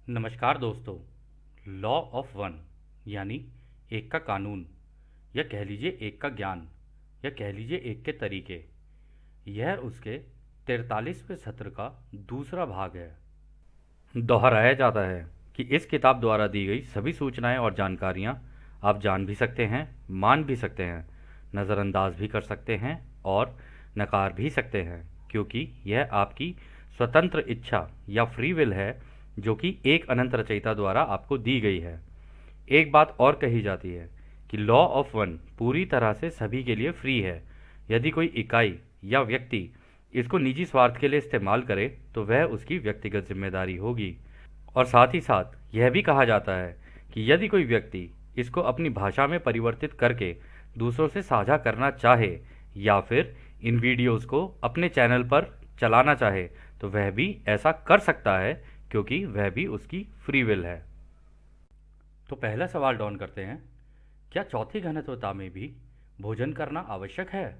नमस्कार दोस्तों। Law of one यानी एक का कानून, या कह लीजिए एक का ज्ञान, या कह लीजिए एक के तरीके, यह उसके 43वें सत्र का दूसरा भाग है। दोहराया जाता है कि इस किताब द्वारा दी गई सभी सूचनाएं और जानकारियां आप जान भी सकते हैं, मान भी सकते हैं, नज़रअंदाज भी कर सकते हैं और नकार भी सकते हैं, क्योंकि यह आपकी स्वतंत्र इच्छा या फ्री विल है, जो कि एक अनंत रचयिता द्वारा आपको दी गई है। एक बात और कही जाती है कि लॉ ऑफ वन पूरी तरह से सभी के लिए फ्री है। यदि कोई इकाई या व्यक्ति इसको निजी स्वार्थ के लिए इस्तेमाल करे तो वह उसकी व्यक्तिगत जिम्मेदारी होगी। और साथ ही साथ यह भी कहा जाता है कि यदि कोई व्यक्ति इसको अपनी भाषा में परिवर्तित करके दूसरों से साझा करना चाहे या फिर इन वीडियोस को अपने चैनल पर चलाना चाहे तो वह भी ऐसा कर सकता है, क्योंकि वह भी उसकी फ्री विल है। तो पहला सवाल डॉन करते हैं, क्या चौथी घनत्वता में भी भोजन करना आवश्यक है?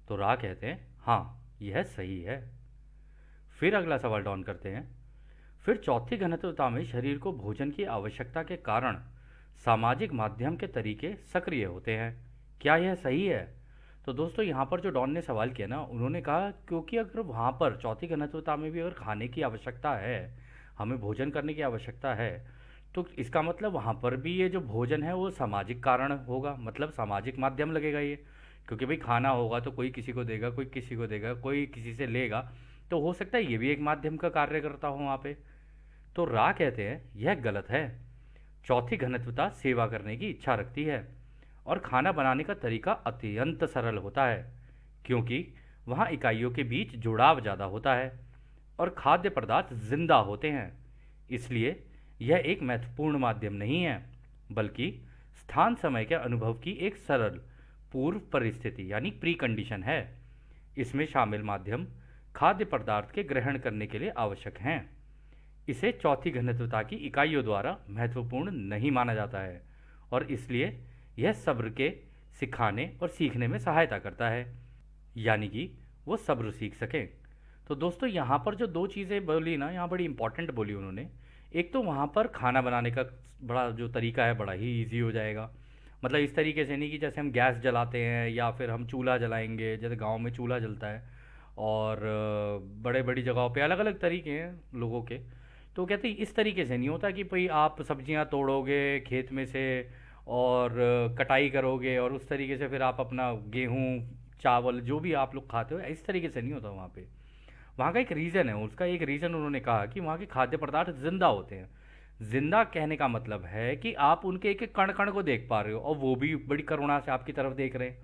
तो रा कहते हैं हाँ, यह सही है। फिर अगला सवाल डॉन करते हैं, फिर चौथी घनत्वता में शरीर को भोजन की आवश्यकता के कारण सामाजिक माध्यम के तरीके सक्रिय होते हैं, क्या यह सही है? तो दोस्तों यहाँ पर जो डॉन ने सवाल किया ना, उन्होंने कहा क्योंकि अगर वहाँ पर चौथी घनत्वता में भी अगर खाने की आवश्यकता है, हमें भोजन करने की आवश्यकता है, तो इसका मतलब वहाँ पर भी ये जो भोजन है वो सामाजिक कारण होगा, मतलब सामाजिक माध्यम लगेगा ये। क्योंकि भाई खाना होगा तो कोई किसी को देगा, कोई किसी को देगा, कोई किसी से लेगा, तो हो सकता है ये भी एक माध्यम का कार्य करता हो वहाँ पे। तो रा कहते हैं यह गलत है। चौथी घनत्वता सेवा करने की इच्छा रखती है और खाना बनाने का तरीका अत्यंत सरल होता है, क्योंकि वहाँ इकाइयों के बीच जुड़ाव ज़्यादा होता है और खाद्य पदार्थ जिंदा होते हैं। इसलिए यह एक महत्वपूर्ण माध्यम नहीं है, बल्कि स्थान समय के अनुभव की एक सरल पूर्व परिस्थिति यानी प्री कंडीशन है। इसमें शामिल माध्यम खाद्य पदार्थ के ग्रहण करने के लिए आवश्यक हैं। इसे चौथी घनत्वता की इकाइयों द्वारा महत्वपूर्ण नहीं माना जाता है और इसलिए यह सब्र के सिखाने और सीखने में सहायता करता है, यानी कि वो सब्र सीख सकें। तो दोस्तों यहाँ पर जो दो चीज़ें बोली ना, यहाँ बड़ी इंपॉर्टेंट बोली उन्होंने। एक तो वहाँ पर खाना बनाने का बड़ा जो तरीका है बड़ा ही इजी हो जाएगा। मतलब इस तरीके से नहीं कि जैसे हम गैस जलाते हैं या फिर हम चूल्हा जलाएंगे, जैसे गांव में चूल्हा जलता है और बड़े बड़ी जगहों पे अलग अलग तरीके हैं लोगों के। तो कहते हैं इस तरीके से नहीं होता कि भाई आप सब्जियां तोड़ोगे खेत में से और कटाई करोगे और उस तरीके से फिर आप अपना गेहूं चावल जो भी आप लोग खाते हो, इस तरीके से नहीं होता वहाँ पे। वहाँ का एक रीज़न है, उसका एक रीज़न उन्होंने कहा कि वहाँ के खाद्य पदार्थ जिंदा होते हैं। जिंदा कहने का मतलब है कि आप उनके एक एक कण कण को देख पा रहे हो और वो भी बड़ी करुणा से आपकी तरफ देख रहे हैं।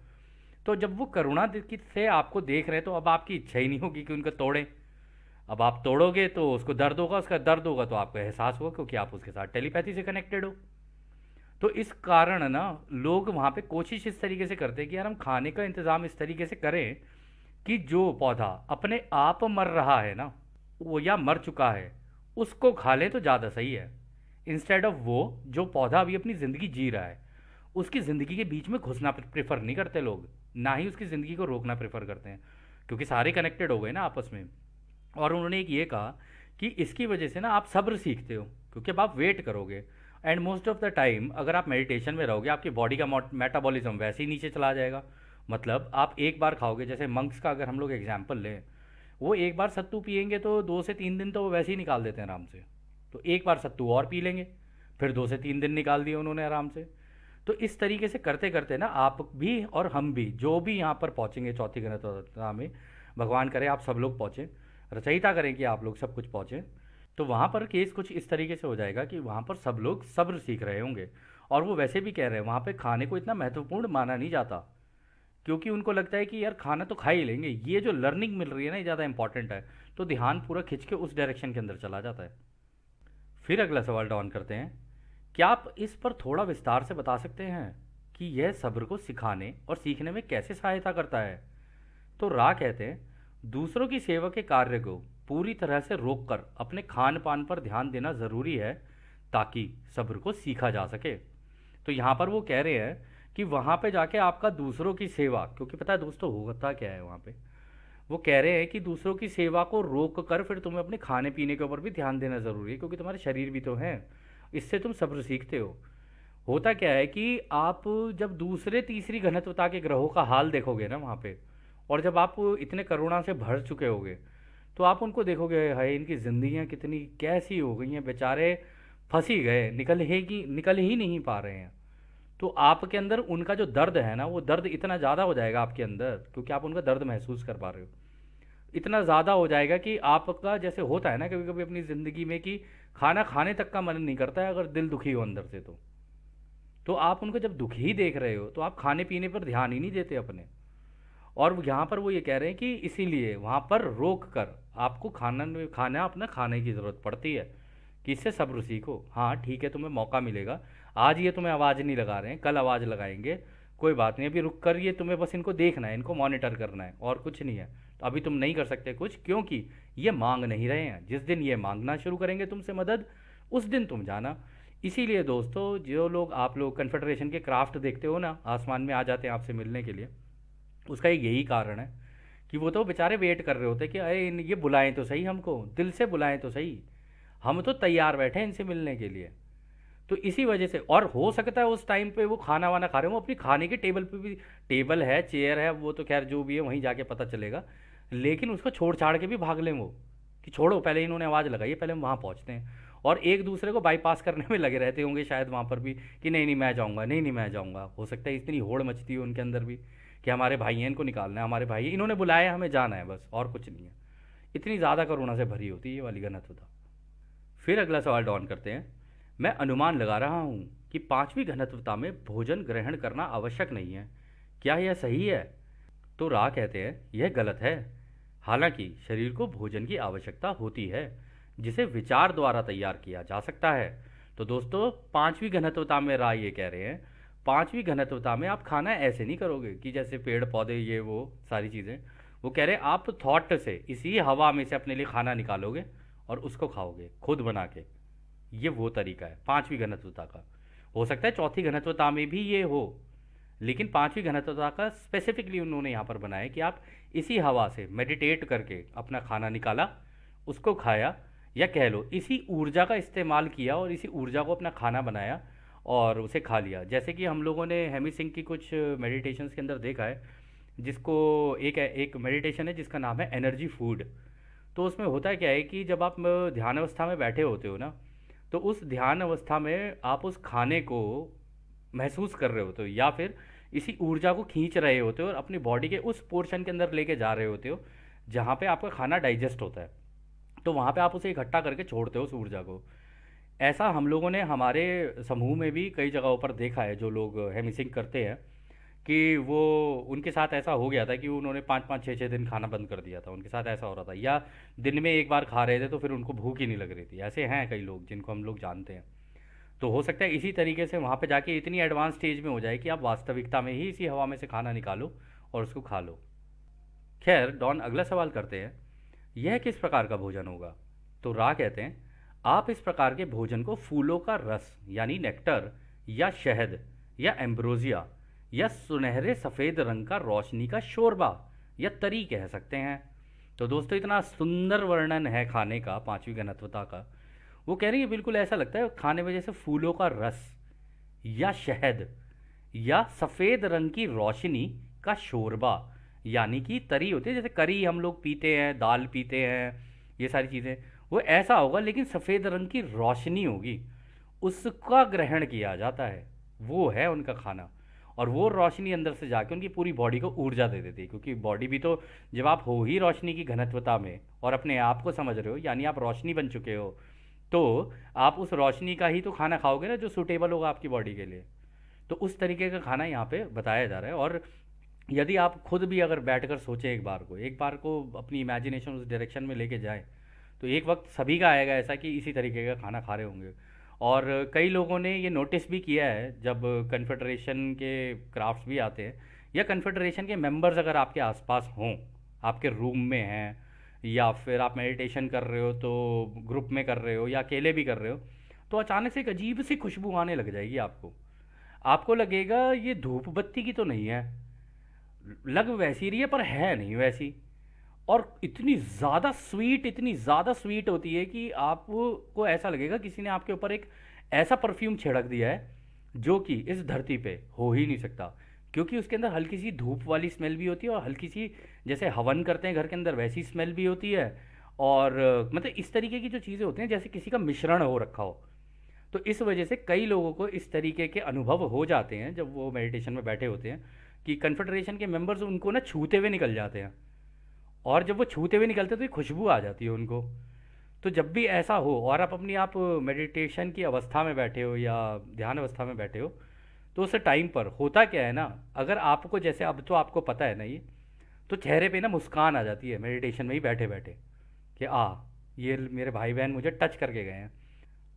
तो जब वो से आपको देख रहे हैं तो अब आपकी इच्छा ही नहीं होगी कि उनको तोड़ें। अब आप तोड़ोगे तो उसको दर्द होगा, उसका दर्द होगा तो आपको एहसास होगा, क्योंकि आप उसके साथ टेलीपैथी से कनेक्टेड हो। तो इस कारण ना लोग वहाँ पे कोशिश इस तरीके से करते हैं कि यार हम खाने का इंतज़ाम इस तरीके से करें कि जो पौधा अपने आप मर रहा है ना, वो या मर चुका है, उसको खा लें तो ज़्यादा सही है। इंस्टेड ऑफ वो जो पौधा अभी अपनी ज़िंदगी जी रहा है, उसकी ज़िंदगी के बीच में घुसना प्रेफर नहीं करते लोग, ना ही उसकी ज़िंदगी को रोकना प्रेफर करते हैं, क्योंकि सारे कनेक्टेड हो गए ना आपस में। और उन्होंने एक ये कहा कि इसकी वजह से ना आप सब्र सीखते हो, क्योंकि अब आप वेट करोगे and most of the time अगर आप मेडिटेशन में रहोगे आपकी बॉडी का मेटाबॉलिज्म वैसे ही नीचे चला जाएगा। मतलब आप एक बार खाओगे, जैसे मंक्स का अगर हम लोग एग्जाम्पल लें, वो एक बार सत्तू पियेंगे तो 2 से 3 दिन तो वो वैसे ही निकाल देते हैं आराम से। तो एक बार सत्तू और पी लेंगे, फिर 2 से 3 दिन निकाल दिए उन्होंने आराम से। तो इस तरीके से करते करते ना आप भी और हम भी जो भी यहाँ पर पहुँचेंगे चौथी घनत्वता में, भगवान करे आप सब लोग पहुँचें, रचयिता करें कि आप लोग सब कुछ पहुँचें, तो वहाँ पर केस कुछ इस तरीके से हो जाएगा कि वहाँ पर सब लोग सब्र सीख रहे होंगे। और वो वैसे भी कह रहे हैं वहाँ पे खाने को इतना महत्वपूर्ण माना नहीं जाता, क्योंकि उनको लगता है कि यार खाना तो खा ही लेंगे, ये जो लर्निंग मिल रही है ना ये ज़्यादा इंपॉर्टेंट है। तो ध्यान पूरा खिंच के उस डायरेक्शन के अंदर चला जाता है। फिर अगला सवाल डाउन करते हैं, क्या आप इस पर थोड़ा विस्तार से बता सकते हैं कि यह सब्र को सिखाने और सीखने में कैसे सहायता करता है? तो रा कहते हैं दूसरों की सेवा के कार्य को पूरी तरह से रोककर अपने खान पान पर ध्यान देना ज़रूरी है, ताकि सब्र को सीखा जा सके। तो यहाँ पर वो कह रहे हैं कि वहाँ पे जाके आपका दूसरों की सेवा, क्योंकि पता है दोस्तों होता क्या है वहाँ पे, वो कह रहे हैं कि दूसरों की सेवा को रोक कर फिर तुम्हें अपने खाने पीने के ऊपर भी ध्यान देना ज़रूरी है, क्योंकि तुम्हारे शरीर भी तो हैं। इससे तुम सब्र सीखते हो। होता क्या है कि आप जब दूसरे तीसरी घनत्वता के ग्रहों का हाल देखोगे ना वहाँ पे, और जब आप इतने करुणा से भर चुके होगे, तो आप उनको देखोगे, हाय इनकी ज़िंदगियाँ कितनी कैसी हो गई हैं, बेचारे फंस ही गए, निकल ही नहीं पा रहे हैं। तो आपके अंदर उनका जो दर्द है ना, वो दर्द इतना ज़्यादा हो जाएगा आपके अंदर, क्योंकि आप उनका दर्द महसूस कर पा रहे हो। इतना ज़्यादा हो जाएगा कि आपका जैसे होता है ना कभी कभी अपनी ज़िंदगी में कि खाना खाने तक का मन नहीं करता है अगर दिल दुखी हो अंदर से। तो आप उनको जब दुखी देख रहे हो तो आप खाने पीने पर ध्यान ही नहीं देते अपने। और यहाँ पर वो ये कह रहे हैं कि इसीलिए वहाँ पर रोक कर आपको खाना अपना खाने की ज़रूरत पड़ती है, कि इससे सब्र सीखो। हाँ ठीक है, तुम्हें मौका मिलेगा। आज ये तुम्हें आवाज़ नहीं लगा रहे हैं, कल आवाज़ लगाएंगे। कोई बात नहीं, अभी रुक कर ये तुम्हें बस इनको देखना है, इनको मॉनिटर करना है, और कुछ नहीं है। तो अभी तुम नहीं कर सकते कुछ, क्योंकि ये मांग नहीं रहे हैं। जिस दिन ये मांगना शुरू करेंगे तुमसे मदद, उस दिन तुम जाना। इसीलिए दोस्तों, जो लोग आप लोग कन्फेडरेशन के क्राफ्ट देखते हो ना, आसमान में आ जाते हैं आपसे मिलने के लिए, उसका एक यही कारण है कि वो तो बेचारे वेट कर रहे होते हैं कि अरे ये बुलाएं तो सही, हमको दिल से बुलाएं तो सही, हम तो तैयार बैठे हैं इनसे मिलने के लिए। तो इसी वजह से, और हो सकता है उस टाइम पे वो खाना वाना खा रहे हो, वो अपनी खाने के टेबल पे भी, टेबल है चेयर है वो तो खैर जो भी है वहीं जाके पता चलेगा, लेकिन उसको छोड़ छाड़ के भी भाग लें वो, कि छोड़ो पहले इन्होंने आवाज़ लगाई है, पहले हम वहाँ पहुँचते हैं। और एक दूसरे को बाईपास करने में लगे रहते होंगे शायद वहाँ पर भी, कि नहीं नहीं मैं जाऊँगा, नहीं नहीं मैं जाऊँगा। हो सकता है इतनी होड़ मचती हो उनके अंदर भी कि हमारे भाई हैं, इनको निकालना है, हमारे भाई हैं, इन्होंने बुलाया हमें जाना है, बस और कुछ नहीं है। इतनी ज़्यादा करुणा से भरी होती है ये वाली घनत्वता। फिर अगला सवाल डॉन करते हैं। मैं अनुमान लगा रहा हूँ कि पांचवी घनत्वता में भोजन ग्रहण करना आवश्यक नहीं है, क्या यह सही है? तो रा कहते हैं यह गलत है। हालांकि शरीर को भोजन की आवश्यकता होती है, जिसे विचार द्वारा तैयार किया जा सकता है। तो दोस्तों, पांचवी घनत्वता में रा ये कह रहे हैं, पांचवी घनत्वता में आप खाना ऐसे नहीं करोगे कि जैसे पेड़ पौधे ये वो सारी चीज़ें। वो कह रहे हैं आप थॉट से, इसी हवा में से अपने लिए खाना निकालोगे और उसको खाओगे खुद बना के। ये वो तरीका है पांचवी घनत्वता का। हो सकता है चौथी घनत्वता में भी ये हो, लेकिन पांचवी घनत्वता का स्पेसिफिकली उन्होंने यहाँ पर बनाया कि आप इसी हवा से मेडिटेट करके अपना खाना निकाला, उसको खाया, या कह लो इसी ऊर्जा का इस्तेमाल किया और इसी ऊर्जा को अपना खाना बनाया और उसे खा लिया। जैसे कि हम लोगों ने हेमी सिंह की कुछ मेडिटेशंस के अंदर देखा है, जिसको एक एक मेडिटेशन है जिसका नाम है एनर्जी फूड। तो उसमें होता है क्या है कि जब आप ध्यान अवस्था में बैठे होते हो ना, तो उस ध्यान अवस्था में आप उस खाने को महसूस कर रहे होते हो, या फिर इसी ऊर्जा को खींच रहे होते हो और अपनी बॉडी के उस पोर्शन के अंदर लेके जा रहे होते हो जहाँ पे आपका खाना डाइजेस्ट होता है। तो वहाँ पे आप उसे इकट्ठा करके छोड़ते हो उस ऊर्जा को। ऐसा हम लोगों ने हमारे समूह में भी कई जगहों पर देखा है, जो लोग हेमिसिंग करते हैं, कि वो उनके साथ ऐसा हो गया था कि उन्होंने 5-5 6-6 दिन खाना बंद कर दिया था। उनके साथ ऐसा हो रहा था, या दिन में एक बार खा रहे थे तो फिर उनको भूख ही नहीं लग रही थी। ऐसे हैं कई लोग जिनको हम लोग जानते हैं। तो हो सकता है इसी तरीके से वहाँ पे जाके इतनी एडवांस स्टेज में हो जाए कि आप वास्तविकता में ही इसी हवा में से खाना निकालो और उसको खा लो। खैर, डॉन अगला सवाल करते हैं, यह किस प्रकार का भोजन होगा? तो रा कहते हैं आप इस प्रकार के भोजन को फूलों का रस यानी नेक्टर, या शहद, या एम्ब्रोजिया, या सुनहरे सफ़ेद रंग का रोशनी का शोरबा, या तरी कह सकते हैं। तो दोस्तों, इतना सुंदर वर्णन है खाने का पांचवी घनत्वता का। वो कह रही है बिल्कुल ऐसा लगता है खाने में जैसे फूलों का रस, या शहद, या सफ़ेद रंग की रोशनी का शोरबा, यानी कि तरी होती है, जैसे करी हम लोग पीते हैं, दाल पीते हैं, ये सारी चीज़ें। वो ऐसा होगा, लेकिन सफ़ेद रंग की रोशनी होगी, उसका ग्रहण किया जाता है। वो है उनका खाना। और वो रोशनी अंदर से जाके उनकी पूरी बॉडी को ऊर्जा दे देती है, क्योंकि बॉडी भी तो, जब आप हो ही रोशनी की घनत्वता में और अपने आप को समझ रहे हो, यानी आप रोशनी बन चुके हो, तो आप उस रोशनी का ही तो खाना खाओगे ना जो सूटेबल होगा आपकी बॉडी के लिए। तो उस तरीके का खाना यहाँ पे बताया जा रहा है। और यदि आप खुद भी अगर बैठकर सोचें, एक बार को अपनी इमेजिनेशन उस डायरेक्शन में लेके जाएं, तो एक वक्त सभी का आएगा ऐसा कि इसी तरीके का खाना खा रहे होंगे। और कई लोगों ने ये नोटिस भी किया है, जब कन्फेडरेशन के क्राफ्ट्स भी आते हैं, या कन्फेडरेशन के मेंबर्स अगर आपके आसपास हों, आपके रूम में हैं, या फिर आप मेडिटेशन कर रहे हो तो ग्रुप में कर रहे हो या अकेले भी कर रहे हो, तो अचानक से एक अजीब सी खुशबू आने लग जाएगी आपको। आपको लगेगा ये धूप बत्ती की तो नहीं है, लग वैसी रही है पर है नहीं वैसी। और इतनी ज़्यादा स्वीट होती है कि आपको ऐसा लगेगा किसी ने आपके ऊपर एक ऐसा परफ्यूम छिड़क दिया है जो कि इस धरती पे हो ही नहीं सकता। क्योंकि उसके अंदर हल्की सी धूप वाली स्मेल भी होती है और हल्की सी, जैसे हवन करते हैं घर के अंदर, वैसी स्मेल भी होती है। और मतलब इस तरीके की जो चीज़ें होती हैं जैसे किसी का मिश्रण हो रखा हो। तो इस वजह से कई लोगों को इस तरीके के अनुभव हो जाते हैं जब वो मेडिटेशन में बैठे होते हैं कि कन्फेडरेशन के मेंबर्स उनको ना छूते हुए निकल जाते हैं। और जब वो छूते हुए निकलते हैं तो एक खुशबू आ जाती है उनको। तो जब भी ऐसा हो और आप मेडिटेशन की अवस्था में बैठे हो या ध्यान अवस्था में बैठे हो, तो उस टाइम पर होता क्या है ना, अगर आपको, जैसे अब तो आपको पता है ना ये, तो चेहरे पे ना मुस्कान आ जाती है मेडिटेशन में ही बैठे बैठे कि ये मेरे भाई बहन मुझे टच करके गए हैं।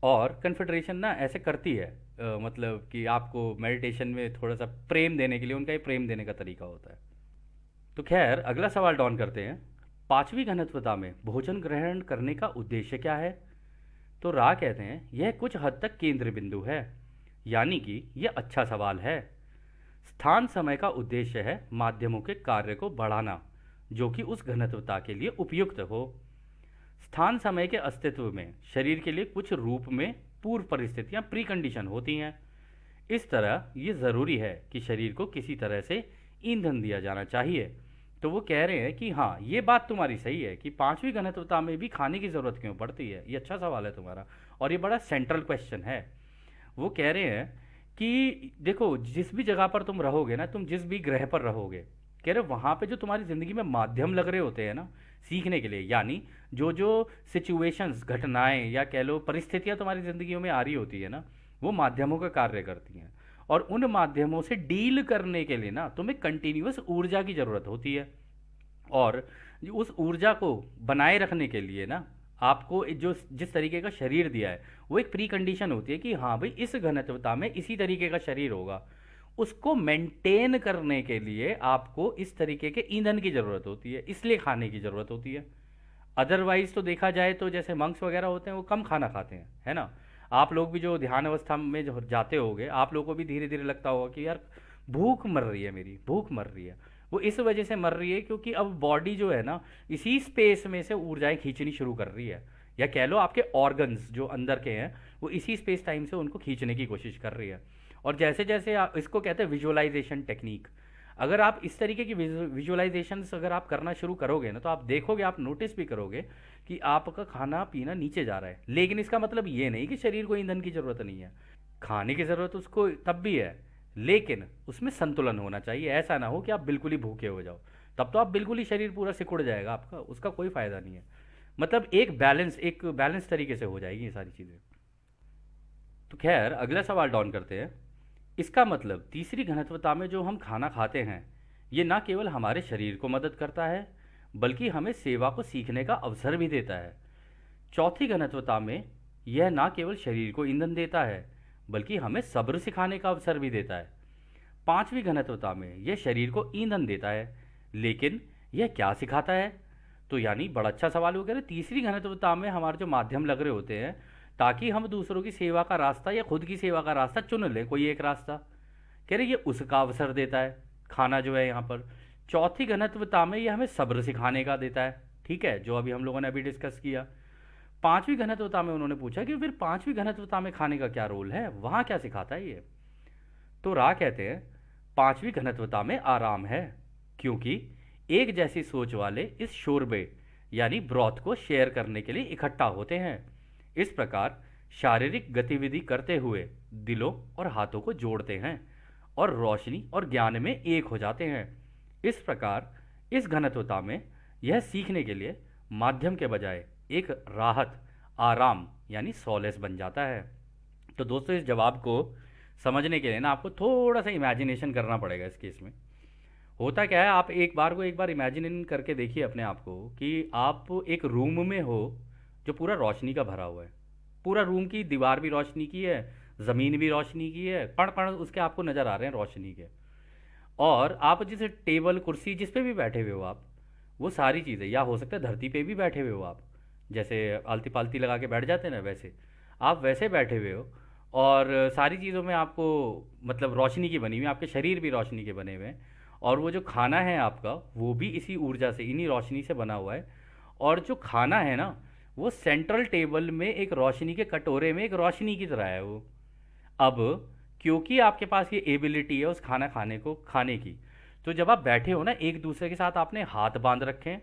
और कन्फेडरेशन ना ऐसे करती है, मतलब कि आपको मेडिटेशन में थोड़ा सा प्रेम देने के लिए, उनका ये प्रेम देने का तरीका होता है। तो खैर, अगला सवाल डॉन करते हैं। पांचवी घनत्वता में भोजन ग्रहण करने का उद्देश्य क्या है? तो रा कहते हैं यह कुछ हद तक केंद्र बिंदु है, यानी कि यह अच्छा सवाल है। स्थान समय का उद्देश्य है माध्यमों के कार्य को बढ़ाना जो कि उस घनत्वता के लिए उपयुक्त हो। स्थान समय के अस्तित्व में शरीर के लिए कुछ रूप में पूर्व परिस्थितियां प्री कंडीशन होती हैं। इस तरह ये ज़रूरी है कि शरीर को किसी तरह से ईंधन दिया जाना चाहिए। तो वो कह रहे हैं कि हाँ, ये बात तुम्हारी सही है कि पांचवी घनत्वता में भी खाने की ज़रूरत क्यों पड़ती है। ये अच्छा सवाल है तुम्हारा और ये बड़ा सेंट्रल क्वेश्चन है। वो कह रहे हैं कि देखो, जिस भी जगह पर तुम रहोगे ना, तुम जिस भी ग्रह पर रहोगे, कह रहे वहाँ पे जो तुम्हारी ज़िंदगी में माध्यम लग रहे होते हैं ना सीखने के लिए, यानी जो जो सिचुएशंस, घटनाएं या कह लो परिस्थितियाँ तुम्हारी ज़िंदगियों में आ रही होती है ना, वो माध्यमों का कार्य करती हैं। और उन माध्यमों से डील करने के लिए ना तुम्हें कंटिन्यूअस ऊर्जा की ज़रूरत होती है। और उस ऊर्जा को बनाए रखने के लिए ना आपको जो जिस तरीके का शरीर दिया है वो एक प्री कंडीशन होती है कि हाँ भाई, इस घनत्वता में इसी तरीके का शरीर होगा। उसको मेंटेन करने के लिए आपको इस तरीके के ईंधन की ज़रूरत होती है, इसलिए खाने की ज़रूरत होती है। अदरवाइज तो देखा जाए तो जैसे मंक्स वगैरह होते हैं वो कम खाना खाते हैं, है ना। आप लोग भी जो ध्यान अवस्था में जो जाते होगे, आप लोगों को भी धीरे धीरे लगता होगा कि यार भूख मर रही है, मेरी भूख मर रही है। वो इस वजह से मर रही है क्योंकि अब बॉडी जो है ना इसी स्पेस में से ऊर्जाएं खींचनी शुरू कर रही है, या कह लो आपके ऑर्गन्स जो अंदर के हैं वो इसी स्पेस टाइम से उनको खींचने की कोशिश कर रही है। और जैसे जैसे आप इसको कहते हैं विजुअलाइजेशन टेक्निक, अगर आप इस तरीके की विजुअलाइजेशंस अगर आप करना शुरू करोगे ना, तो आप देखोगे, आप नोटिस भी करोगे कि आपका खाना पीना नीचे जा रहा है। लेकिन इसका मतलब ये नहीं कि शरीर को ईंधन की ज़रूरत नहीं है, खाने की ज़रूरत उसको तब भी है, लेकिन उसमें संतुलन होना चाहिए। ऐसा ना हो कि आप बिल्कुल ही भूखे हो जाओ, तब तो आप बिल्कुल ही शरीर पूरा सिकुड़ जाएगा आपका, उसका कोई फ़ायदा नहीं है। मतलब एक बैलेंस तरीके से हो जाएगी ये सारी चीज़ें। तो खैर, अगला सवाल डॉन करते हैं। इसका मतलब तीसरी घनत्वता में जो हम खाना खाते हैं ये ना केवल हमारे शरीर को मदद करता है बल्कि हमें सेवा को सीखने का अवसर भी देता है। चौथी घनत्वता में यह ना केवल शरीर को ईंधन देता है बल्कि हमें सब्र सिखाने का अवसर भी देता है। पांचवी घनत्वता में यह शरीर को ईंधन देता है, लेकिन यह क्या सिखाता है? तो यानी बड़ा अच्छा सवाल हो गया। तीसरी घनत्वता में हमारे जो माध्यम लग रहे होते हैं ताकि हम दूसरों की सेवा का रास्ता या खुद की सेवा का रास्ता चुन लें, कोई एक रास्ता, कह रहे ये उसका अवसर देता है खाना जो है यहाँ पर। चौथी घनत्वता में ये हमें सब्र सिखाने का देता है, ठीक है, जो अभी हम लोगों ने अभी डिस्कस किया। पांचवी घनत्वता में उन्होंने पूछा कि फिर पांचवी घनत्वता में खाने का क्या रोल है, वहाँ क्या सिखाता है ये? तो रा कहते हैं पांचवी घनत्वता में आराम है, क्योंकि एक जैसी सोच वाले इस शोरबे यानी ब्रॉथ को शेयर करने के लिए इकट्ठा होते हैं। इस प्रकार शारीरिक गतिविधि करते हुए दिलों और हाथों को जोड़ते हैं और रोशनी और ज्ञान में एक हो जाते हैं। इस प्रकार इस घनत्वता में यह सीखने के लिए माध्यम के बजाय एक राहत, आराम यानी सॉलेस बन जाता है। तो दोस्तों, इस जवाब को समझने के लिए ना आपको थोड़ा सा इमेजिनेशन करना पड़ेगा इस केस में। होता क्या है, आप एक बार इमेजिन करके देखिए अपने आप को कि आप एक रूम में हो जो पूरा रोशनी का भरा हुआ है। पूरा रूम की दीवार भी रोशनी की है, ज़मीन भी रोशनी की है, पड़ पड़ उसके आपको नज़र आ रहे हैं रोशनी के। और आप जिस टेबल कुर्सी जिस पे भी बैठे हुए हो आप, वो सारी चीज़ें, या हो सकता है धरती पे भी बैठे हुए हो आप, जैसे आलती पालती लगा के बैठ जाते हैं ना, वैसे आप वैसे बैठे हुए हो। और सारी चीज़ों में आपको मतलब रोशनी की बनी हुई, आपके शरीर भी रोशनी के बने हुए हैं। और वो जो खाना है आपका वो भी इसी ऊर्जा से, इन्हीं रोशनी से बना हुआ है। और जो खाना है ना, वो सेंट्रल टेबल में एक रोशनी के कटोरे में एक रोशनी की तरह है वो। अब क्योंकि आपके पास ये एबिलिटी है उस खाना खाने की, तो जब आप बैठे हो ना, एक दूसरे के साथ आपने हाथ बांध रखे हैं,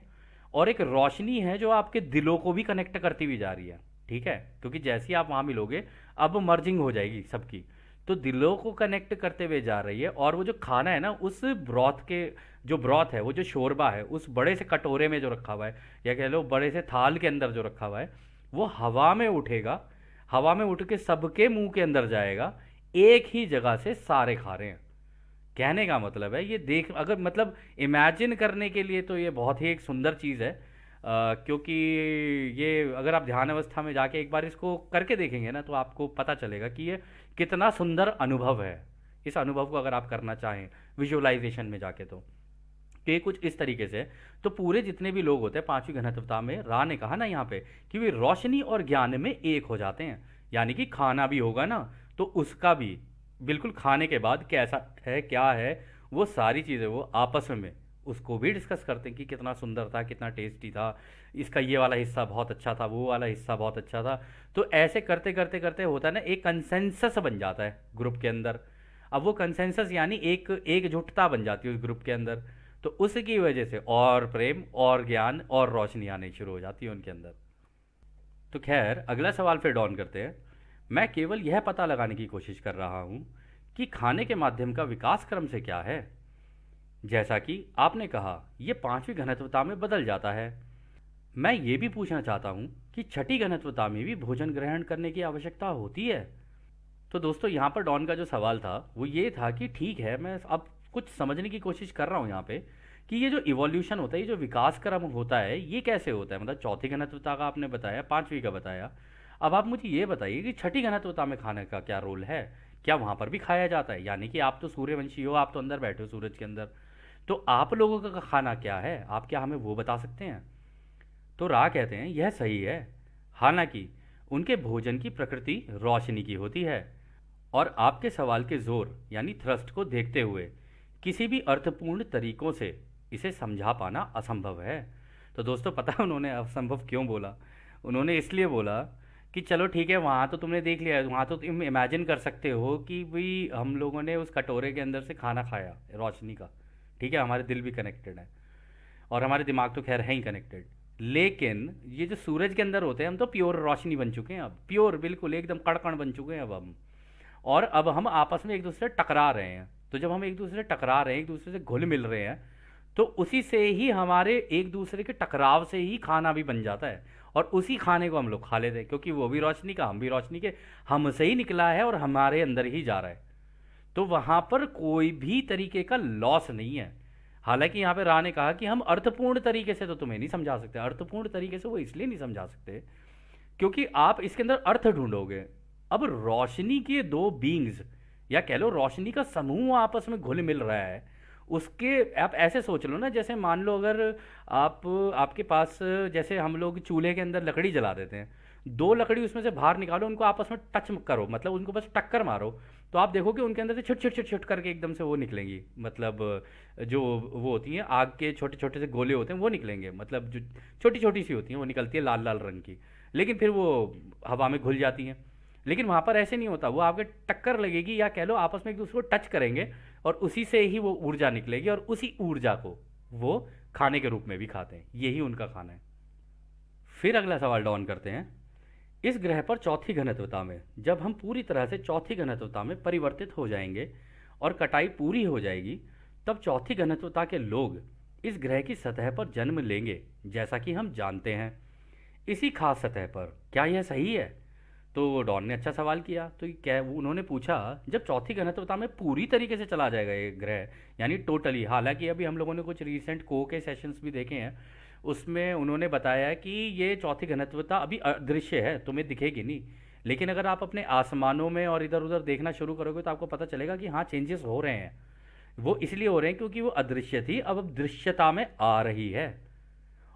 और एक रोशनी है जो आपके दिलों को भी कनेक्ट करती हुई जा रही है। ठीक है, क्योंकि जैसे ही आप वहाँ मिलोगे, अब मर्जिंग हो जाएगी सबकी, तो दिलों को कनेक्ट करते हुए जा रही है। और वो जो खाना है ना, उस ब्रॉथ के, जो ब्रॉथ है, वो जो शोरबा है, उस बड़े से कटोरे में जो रखा हुआ है, या कह लो बड़े से थाल के अंदर जो रखा हुआ है, वो हवा में उठेगा। हवा में उठ के सबके मुंह के अंदर जाएगा, एक ही जगह से सारे खा रहे हैं। कहने का मतलब है, ये देख, अगर मतलब इमेजिन करने के लिए तो ये बहुत ही एक सुंदर चीज़ है। क्योंकि ये अगर आप ध्यान अवस्था में जाके एक बार इसको करके देखेंगे ना, तो आपको पता चलेगा कि ये कितना सुंदर अनुभव है। इस अनुभव को अगर आप करना चाहें विजुअलाइजेशन में जाके, तो ये कुछ इस तरीके से। तो पूरे जितने भी लोग होते हैं पांचवी घनत्वता में, रा ने कहा ना यहाँ पे कि वे रोशनी और ज्ञान में एक हो जाते हैं। यानी कि खाना भी होगा ना, तो उसका भी बिल्कुल खाने के बाद कैसा है, क्या है, वो सारी चीज़ें वो आपस में उसको भी डिस्कस करते हैं कि कितना सुंदर था, कितना टेस्टी था, इसका ये वाला हिस्सा बहुत अच्छा था, वो वाला हिस्सा बहुत अच्छा था। तो ऐसे करते करते करते होता है ना, एक कंसेंसस बन जाता है ग्रुप के अंदर। अब वो कंसेंसस यानी एक एकजुटता बन जाती है उस ग्रुप के अंदर। तो उसकी वजह से और प्रेम और ज्ञान और रोशनी आनी शुरू हो जाती है उनके अंदर। तो खैर, अगला सवाल फिर डॉन करते हैं। मैं केवल यह पता लगाने की कोशिश कर रहा हूँ कि खाने के माध्यम का विकास क्रम से क्या है। जैसा कि आपने कहा, ये पांचवी घनत्वता में बदल जाता है। मैं ये भी पूछना चाहता हूँ कि छठी घनत्वता में भी भोजन ग्रहण करने की आवश्यकता होती है। तो दोस्तों, यहाँ पर डॉन का जो सवाल था वो ये था कि ठीक है, मैं अब कुछ समझने की कोशिश कर रहा हूँ यहाँ पे कि ये जो इवोल्यूशन होता है, ये जो विकास क्रम होता है, ये कैसे होता है। मतलब चौथी घनत्वता का आपने बताया, पांचवी का बताया, अब आप मुझे ये बताइए कि छठी घनत्वता में खाने का क्या रोल है। क्या वहाँ पर भी खाया जाता है? यानी कि आप तो सूर्यवंशी हो, आप तो अंदर बैठे हो सूरज के अंदर, तो आप लोगों का खाना क्या है, आप क्या हमें वो बता सकते हैं? तो रा कहते हैं यह सही है। हालांकि उनके भोजन की प्रकृति रोशनी की होती है, और आपके सवाल के जोर यानी थ्रस्ट को देखते हुए किसी भी अर्थपूर्ण तरीकों से इसे समझा पाना असंभव है। तो दोस्तों, पता है उन्होंने असंभव क्यों बोला? उन्होंने इसलिए बोला कि चलो ठीक है, वहाँ तो तुमने देख लिया, वहाँ तो तुम इमेजिन कर सकते हो कि भाई हम लोगों ने उस कटोरे के अंदर से खाना खाया रोशनी का। ठीक है, हमारे दिल भी कनेक्टेड है, और हमारे दिमाग तो खैर है ही कनेक्टेड। लेकिन ये जो सूरज के अंदर होते हैं, हम तो प्योर रोशनी बन चुके हैं अब, प्योर बिल्कुल एकदम कड़कण बन चुके हैं अब हम। और अब हम आपस में एक दूसरे से टकरा रहे हैं। तो जब हम एक दूसरे से टकरा रहे हैं, एक दूसरे से घुल मिल रहे हैं, तो उसी से ही हमारे एक दूसरे के टकराव से ही खाना भी बन जाता है, और उसी खाने को हम लोग खा लेते हैं, क्योंकि वो भी रोशनी का, हम भी रोशनी के, हमसे ही निकला है और हमारे अंदर ही जा रहा है। तो वहां पर कोई भी तरीके का लॉस नहीं है। हालांकि यहाँ पे रा ने कहा कि हम अर्थपूर्ण तरीके से तो तुम्हें नहीं समझा सकते। अर्थपूर्ण तरीके से वो इसलिए नहीं समझा सकते क्योंकि आप इसके अंदर अर्थ ढूंढोगे। अब रोशनी के दो बींग्स, या कह लो रोशनी का समूह आपस में घुल मिल रहा है, उसके आप ऐसे सोच लो ना, जैसे मान लो अगर आप, आपके पास, जैसे हम लोग चूल्हे के अंदर लकड़ी जला देते हैं, दो लकड़ी उसमें से बाहर निकालो, उनको आपस में टच करो, मतलब उनको बस टक्कर मारो, तो आप देखोगे उनके अंदर से छुट छुट छुट छुट करके एकदम से वो निकलेंगी। मतलब जो वो होती हैं आग के छोटे छोटे से गोले होते हैं, वो निकलेंगे, मतलब जो छोटी छोटी सी होती हैं वो निकलती है लाल लाल रंग की, लेकिन फिर वो हवा में घुल जाती हैं। लेकिन वहाँ पर ऐसे नहीं होता, वो आपके टक्कर लगेगी, या कह लो आपस में एक दूसरे को टच करेंगे, और उसी से ही वो ऊर्जा निकलेगी, और उसी ऊर्जा को वो खाने के रूप में भी खाते हैं। यही उनका खाना है। फिर अगला सवाल डाउन करते हैं। इस ग्रह पर चौथी घनत्वता में जब हम पूरी तरह से चौथी घनत्वता में परिवर्तित हो जाएंगे और कटाई पूरी हो जाएगी, तब चौथी घनत्वता के लोग इस ग्रह की सतह पर जन्म लेंगे, जैसा कि हम जानते हैं। इसी खास सतह पर क्या यह सही है? तो डॉन ने अच्छा सवाल किया। तो क्या उन्होंने पूछा, जब चौथी घनत्वता में पूरी तरीके से चला जाएगा ये ग्रह, यानी टोटली, हालांकि अभी हम लोगों ने कुछ रिसेंट को के सेशंस भी देखे हैं, उसमें उन्होंने बताया कि ये चौथी घनत्वता अभी अदृश्य है, तुम्हें दिखेगी नहीं, लेकिन अगर आप अपने आसमानों में और इधर उधर देखना शुरू करोगे तो आपको पता चलेगा कि हाँ, चेंजेस हो रहे हैं। वो इसलिए हो रहे हैं क्योंकि वो अदृश्य थी, अब दृश्यता में आ रही है।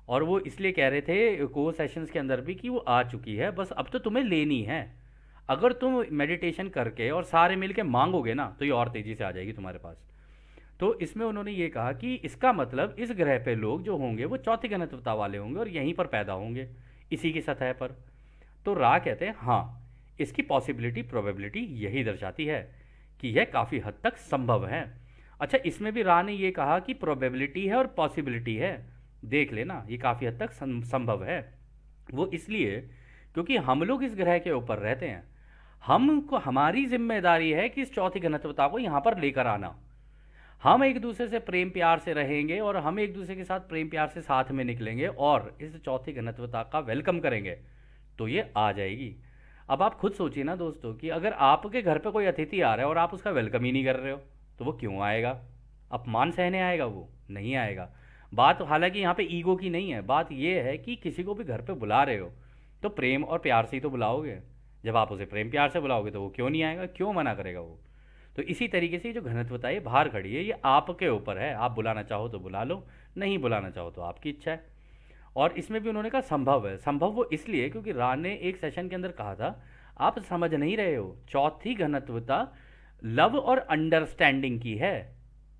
और वो इसलिए कह रहे थे को सेशंस के अंदर भी कि वो आ चुकी है, बस अब तो तुम्हें लेनी है। अगर तुम मेडिटेशन करके और सारे मिलके मांगोगे ना, तो ये और तेज़ी से आ जाएगी तुम्हारे पास। तो इसमें उन्होंने ये कहा कि इसका मतलब इस ग्रह पे लोग जो होंगे वो चौथी घनत्वता वाले होंगे और यहीं पर पैदा होंगे, इसी की सतह पर। तो रा कहते हैं हाँ, इसकी पॉसिबिलिटी प्रोबेबिलिटी यही दर्शाती है कि यह काफ़ी हद तक संभव है। अच्छा, इसमें भी रा ने ये कहा कि प्रोबेबिलिटी है और पॉसिबिलिटी है। देख लेना, ये काफ़ी हद तक संभव है। वो इसलिए क्योंकि हम लोग इस ग्रह के ऊपर रहते हैं, हमको हमारी जिम्मेदारी है कि इस चौथी घनत्वता को यहाँ पर लेकर आना। हम एक दूसरे से प्रेम प्यार से रहेंगे और हम एक दूसरे के साथ प्रेम प्यार से साथ में निकलेंगे और इस चौथी घनत्वता का वेलकम करेंगे, तो ये आ जाएगी। अब आप खुद सोचिए ना दोस्तों कि अगर आपके घर पे कोई अतिथि आ रहा है और आप उसका वेलकम ही नहीं कर रहे हो, तो वो क्यों आएगा? अपमान सहने आएगा? वो नहीं आएगा। बात हालांकि यहाँ पे ईगो की नहीं है, बात ये है कि किसी को भी घर पे बुला रहे हो तो प्रेम और प्यार से ही तो बुलाओगे। जब आप उसे प्रेम प्यार से बुलाओगे तो वो क्यों नहीं आएगा, क्यों मना करेगा वो? तो इसी तरीके से ये जो घनत्वता है बाहर खड़ी है, ये आपके ऊपर है। आप बुलाना चाहो तो बुला लो, नहीं बुलाना चाहो तो आपकी इच्छा है। और इसमें भी उन्होंने कहा संभव है। संभव वो इसलिए क्योंकि रा ने एक सेशन के अंदर कहा था, आप समझ नहीं रहे हो, चौथी घनत्वता लव और अंडरस्टैंडिंग की है।